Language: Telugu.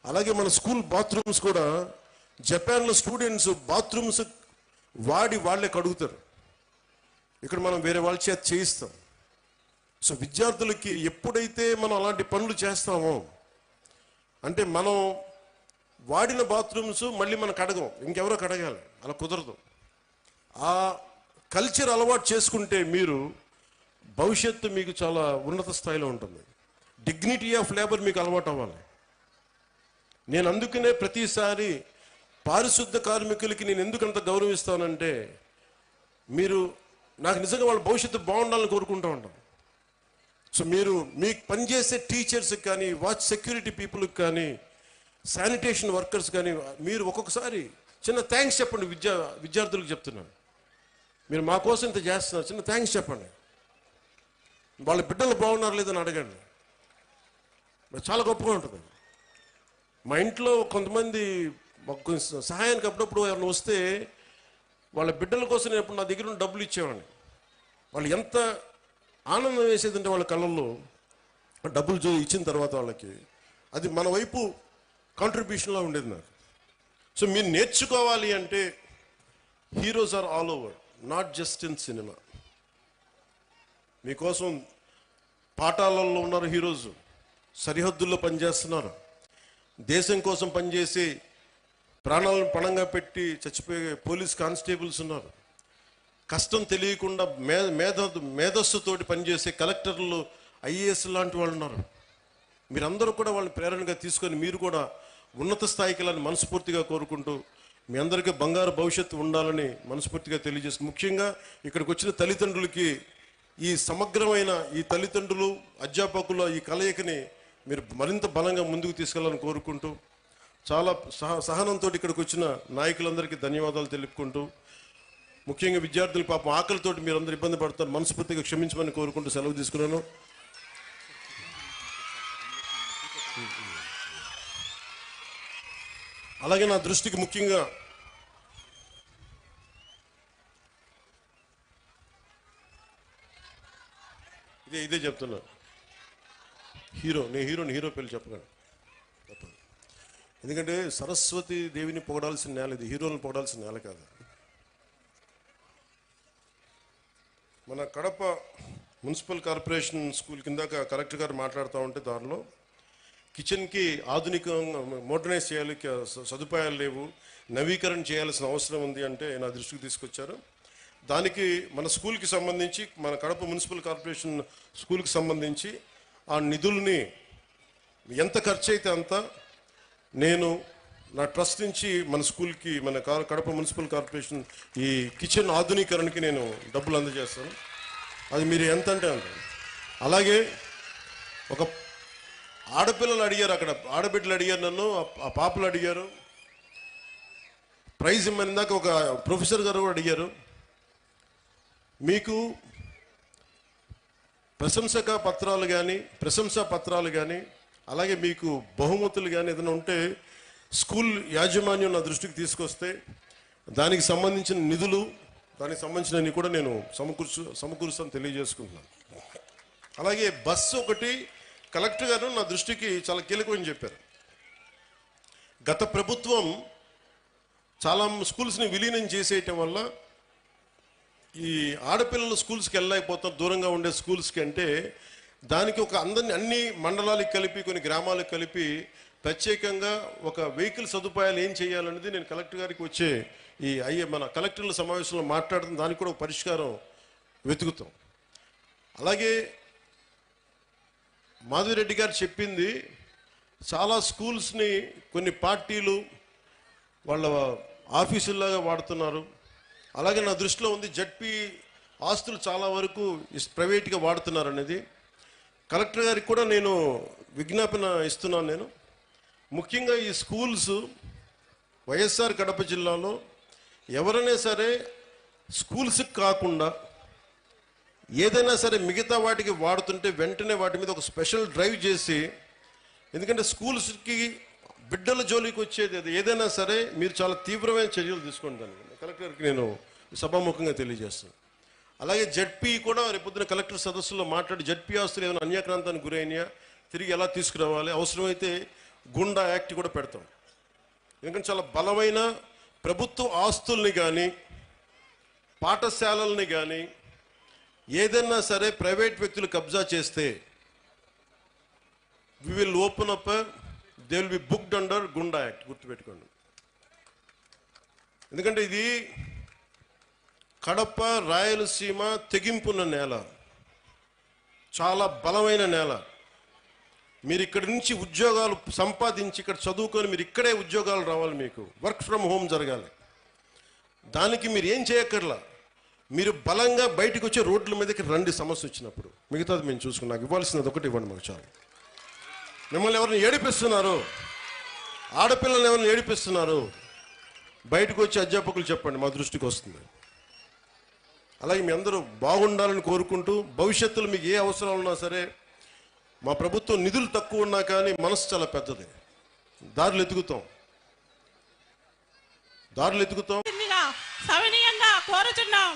అలాగే మన స్కూల్ బాత్రూమ్స్ కూడా జపాన్లో స్టూడెంట్స్ బాత్రూమ్స్ వాళ్ళే కడుగుతారు. ఇక్కడ మనం వేరే వాళ్ళ చేత చేయిస్తాం. సో విద్యార్థులకి ఎప్పుడైతే మనం అలాంటి పనులు చేస్తామో అంటే మనం వాడిన బాత్రూమ్స్ మళ్ళీ మనం కడగం, ఇంకెవరో కడగాలి, అలా కుదరదు. ఆ కల్చర్ అలవాటు చేసుకుంటే మీరు భవిష్యత్తు మీకు చాలా ఉన్నత స్థాయిలో ఉంటుంది. డిగ్నిటీ ఆఫ్ లేబర్ మీకు అలవాటు అవ్వాలి. నేను అందుకనే ప్రతిసారి పారిశుద్ధ కార్మికులకి నేను ఎందుకంత గౌరవిస్తానంటే మీరు నాకు నిజంగా వాళ్ళ భవిష్యత్తు బాగుండాలని కోరుకుంటూ ఉంటాం. సో మీరు మీకు పనిచేసే టీచర్స్కి కానీ, వాచ్ సెక్యూరిటీ పీపుల్కి కానీ, శానిటేషన్ వర్కర్స్ కానీ మీరు ఒక్కొక్కసారి చిన్న థ్యాంక్స్ చెప్పండి. విద్యార్థులకు చెప్తున్నాను, మీరు మా కోసం ఇంత చేస్తున్నారు, చిన్న థ్యాంక్స్ చెప్పండి. వాళ్ళ బిడ్డలు బాగున్నారు లేదని అడగండి, చాలా గొప్పగా ఉంటుంది. మా ఇంట్లో కొంతమంది సహాయానికి అప్పుడప్పుడు ఎవరైనా వస్తే వాళ్ళ బిడ్డల కోసం నేను ఎప్పుడు నా దగ్గర ఉన్న డబ్బులు ఇచ్చేవాడిని. వాళ్ళు ఎంత ఆనందం వేసేదంటే వాళ్ళ కళ్ళల్లో డబ్బులు ఇచ్చిన తర్వాత వాళ్ళకి అది మన వైపు కాంట్రిబ్యూషన్లా ఉండేది నాకు. సో మీరు నేర్చుకోవాలి అంటే heroes are all over, not just in cinema. మీకోసం పాఠాలలో ఉన్నారు హీరోస్, సరిహద్దుల్లో పనిచేస్తున్నారు, దేశం కోసం పనిచేసి ప్రాణాలను పణంగా పెట్టి చచ్చిపోయే పోలీస్ కానిస్టేబుల్స్ ఉన్నారు, కష్టం తెలియకుండా మేధస్సుతోటి పనిచేసే కలెక్టర్లు, ఐఏఎస్ లాంటి వాళ్ళు ఉన్నారు. మీరందరూ కూడా వాళ్ళని ప్రేరణగా తీసుకొని మీరు కూడా ఉన్నత స్థాయికి వెళ్ళాలని మనస్ఫూర్తిగా కోరుకుంటూ మీ అందరికీ బంగారు భవిష్యత్తు ఉండాలని మనస్ఫూర్తిగా తెలియజేస్తుంది. ముఖ్యంగా ఇక్కడికి వచ్చిన తల్లిదండ్రులకి ఈ సమగ్రమైన ఈ తల్లిదండ్రులు అధ్యాపకుల ఈ కలయికని మీరు మరింత బలంగా ముందుకు తీసుకెళ్ళాలని కోరుకుంటూ చాలా సహనంతో ఇక్కడికి వచ్చిన నాయకులందరికీ ధన్యవాదాలు తెలుపుకుంటూ ముఖ్యంగా విద్యార్థులు పాపం ఆకలితోటి మీరు అందరూ ఇబ్బంది పడతారు, మనస్ఫూర్తిగా క్షమించమని కోరుకుంటూ సెలవు తీసుకున్నాను. అలాగే నా దృష్టికి ముఖ్యంగా ఇదే చెప్తున్నా, నేను హీరో పేరు చెప్పగలను. ఎందుకంటే సరస్వతి దేవిని పొగడాల్సిన నేల ఇది, హీరోలను పొగడాల్సిన నేల కాదు. మన కడప మున్సిపల్ కార్పొరేషన్ స్కూల్ కిందాక కలెక్టర్ గారు మాట్లాడుతూ ఉంటే దానిలో కిచెన్కి ఆధునికంగా మోడర్నైజ్ చేయాలి, సదుపాయాలు లేవు, నవీకరణ చేయాల్సిన అవసరం ఉంది అంటే నా దృష్టికి తీసుకొచ్చారు. దానికి మన స్కూల్కి సంబంధించి, మన కడప మున్సిపల్ కార్పొరేషన్ స్కూల్కి సంబంధించి ఆ నిధుల్ని ఎంత ఖర్చు అయితే అంత నేను నా ట్రస్ట్ నుంచి మన స్కూల్కి, మన కడప మున్సిపల్ కార్పొరేషన్ ఈ కిచెన్ ఆధునీకరణకి నేను డబ్బులు అందజేస్తాను. అది మీరు ఎంత అంటే అంత. అలాగే ఒక ఆడపిల్లలు అడిగారు, అక్కడ ఆడబిడ్డలు అడిగారు నన్ను, ఆ పాపలు అడిగారు, ప్రైజ్ ఇమ్మని దాకా ఒక ప్రొఫెసర్ గారు కూడా అడిగారు. మీకు ప్రశంసా పత్రాలు కానీ అలాగే మీకు బహుమతులు కానీ ఏదైనా ఉంటే స్కూల్ యాజమాన్యం నా దృష్టికి తీసుకొస్తే దానికి సంబంధించిన నిధులు, దానికి సంబంధించినవి కూడా నేను సమకూరుస్తాను తెలియజేసుకుంటున్నాను. అలాగే బస్సు ఒకటి కలెక్టర్ గారు నా దృష్టికి చాలా కీలకమని చెప్పారు. గత ప్రభుత్వం చాలా స్కూల్స్ని విలీనం చేసేయటం వల్ల ఈ ఆడపిల్లలు స్కూల్స్కి వెళ్ళలేకపోతారు, దూరంగా ఉండే స్కూల్స్కి. అంటే దానికి ఒక అన్ని మండలాలకు కలిపి, కొన్ని గ్రామాలకు కలిపి ప్రత్యేకంగా ఒక వెహికల్ సదుపాయాలు ఏం చేయాలనేది నేను కలెక్టర్ గారికి వచ్చే మన కలెక్టర్ల సమావేశంలో మాట్లాడుతున్న దానికి కూడా ఒక పరిష్కారం వెతుకుతాం. అలాగే మాధవిరెడ్డి గారు చెప్పింది, చాలా స్కూల్స్ని కొన్ని పార్టీలు వాళ్ళ ఆఫీసుల్లాగా వాడుతున్నారు. అలాగే నా దృష్టిలో ఉంది జడ్పీ ఆస్తులు చాలా వరకు ప్రైవేట్గా వాడుతున్నారు అనేది. కలెక్టర్ గారికి కూడా నేను విజ్ఞాపన ఇస్తున్నాను. నేను ముఖ్యంగా ఈ స్కూల్స్ వైఎస్ఆర్ కడప జిల్లాలో ఎవరైనా సరే స్కూల్స్కి కాకుండా ఏదైనా సరే మిగతా వాటికి వాడుతుంటే వెంటనే వాటి మీద ఒక స్పెషల్ డ్రైవ్ చేసి, ఎందుకంటే స్కూల్స్కి బిడ్డల జోలికి వచ్చేది ఏదైనా సరే మీరు చాలా తీవ్రమైన చర్యలు తీసుకుంటాను కలెక్టర్కి నేను సభాముఖంగా తెలియజేస్తాను. అలాగే జడ్పీ కూడా రేపొద్దున కలెక్టర్ సదస్సులో మాట్లాడి జడ్పీ ఆస్తులు ఏమైనా అన్యాక్రాంతానికి గురైనాయా, తిరిగి ఎలా తీసుకురావాలి, అవసరమైతే గుండా యాక్ట్ కూడా పెడతాం. ఎందుకంటే చాలా బలమైన ప్రభుత్వ ఆస్తుల్ని కానీ పాఠశాలల్ని కానీ ఏదైనా సరే ప్రైవేట్ వ్యక్తులు కబ్జా చేస్తే we will open up, they will be booked under goonda act. గుర్తుపెట్టుకోండి. ఎందుకంటే ఇది కడప రాయలసీమ తెగింపున్న నేల, చాలా బలమైన నేల. మీరు ఇక్కడి నుంచి ఉద్యోగాలు సంపాదించి ఇక్కడ చదువుకొని మీరు ఇక్కడే ఉద్యోగాలు రావాలి, మీకు వర్క్ ఫ్రమ్ హోమ్ జరగాలి. దానికి మీరు ఏం చేయక్కర్లా, మీరు బలంగా బయటకు వచ్చే రోడ్ల మీదకి రండి సమస్య వచ్చినప్పుడు. మిగతాది మేము చూసుకున్నాం. నాకు ఇవ్వాల్సినది ఒకటి ఇవ్వండి మాకు చాలు. మిమ్మల్ని ఎవరిని ఏడిపిస్తున్నారు, ఆడపిల్లల్ని ఎవరిని ఏడిపిస్తున్నారు, బయటకు వచ్చి అధ్యాపకులు చెప్పండి, మా దృష్టికి వస్తుంది. అలాగే మీ అందరూ బాగుండాలని కోరుకుంటూ భవిష్యత్తులో మీకు ఏ అవసరాలు ఉన్నా సరే, మా ప్రభుత్వం నిధులు తక్కువ ఉన్నా కానీ మనసు చాలా పెద్దది, దారులు ఎతుకుతాం. సవినీయంగా కోరుచున్నాం.